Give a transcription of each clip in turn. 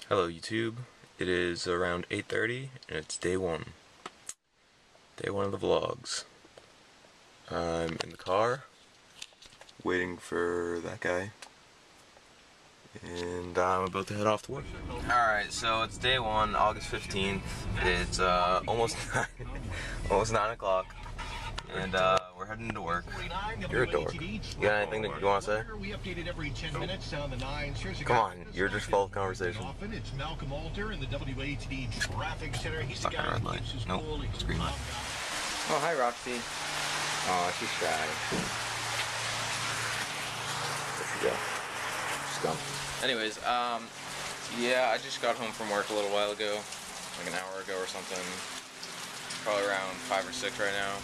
Hello YouTube, it is around 8:30 and it's day one. Day one of the vlogs. I'm in the car, waiting for that guy, and I'm about to head off to work. Alright, so it's day one, August 15th. It's almost 9 o'clock. And we're heading to work. You're a dork. You got anything that you want to say? Come on, you're just full of conversation. It's Malcolm Alter in the WATD Traffic Center. He's the guy red light. Nope, it's green light. Oh, hi, Roxy. Oh, she's shy. There she go. She's gone. Anyways, yeah, I just got home from work a little while ago, like an hour ago or something. Probably around 5 or 6 right now.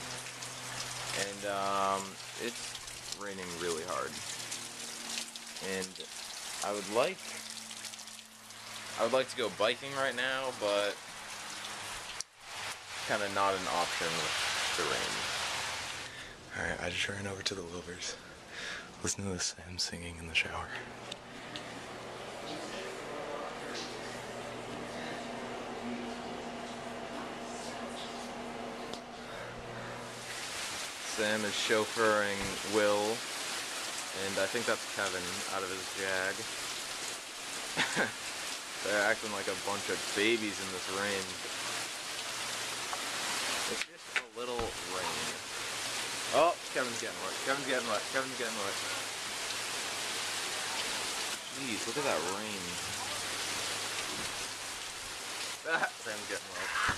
And it's raining really hard. And I would like to go biking right now, but kind of not an option with the rain. Alright, I just ran over to the Wilburs. Listen to this Sam singing in the shower. Sam is chauffeuring Will, and I think that's Kevin out of his Jag. They're acting like a bunch of babies in this rain. It's just a little rain. Oh, Kevin's getting wet. Kevin's getting wet. Kevin's getting wet. Jeez, look at that rain. Sam's getting wet.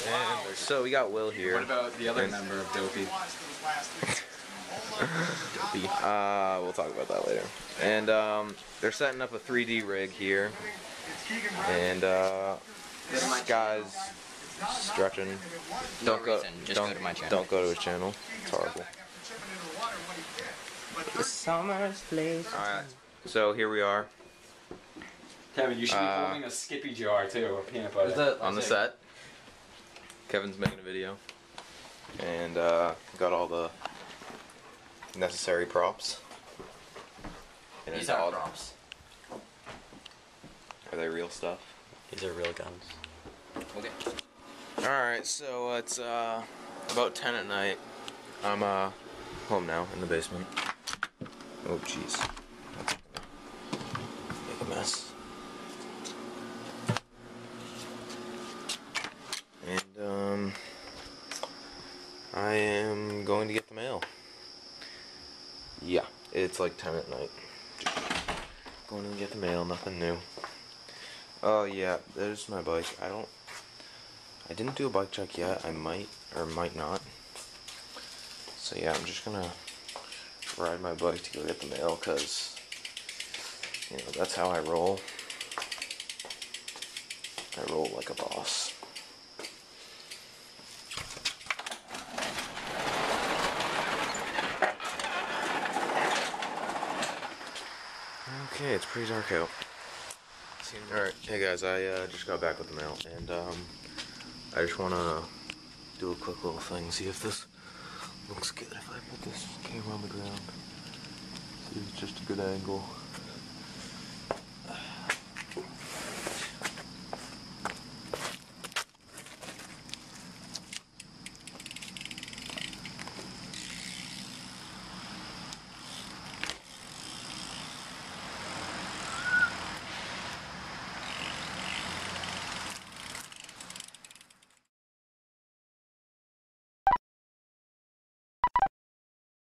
And so we got Will here. What about the other member of Dopey? We'll talk about that later. And they're setting up a 3D rig here. And this guy's stretching. Don't go to his channel. It's horrible. The summer's place. Alright, so here we are. Kevin, you should be holding a Skippy jar too, or peanut butter. On the set. Kevin's making a video. And got all the necessary props. And These are props. Are they real stuff? These are real guns. Okay. Alright, so it's about 10 at night. I'm home now in the basement. Oh jeez. Make a mess. And I am going to get the mail. Yeah, it's like 10 at night. Going to get the mail, nothing new. Oh yeah, there's my bike. I didn't do a bike check yet. I might or might not. So yeah, I'm just gonna ride my bike to go get the mail, cause you know that's how I roll. I roll like a boss. Okay, it's pretty dark out. Alright, hey guys, I just got back with the mail, and I just want to do a quick little thing, see if this looks good if I put this camera on the ground. See if it's just a good angle.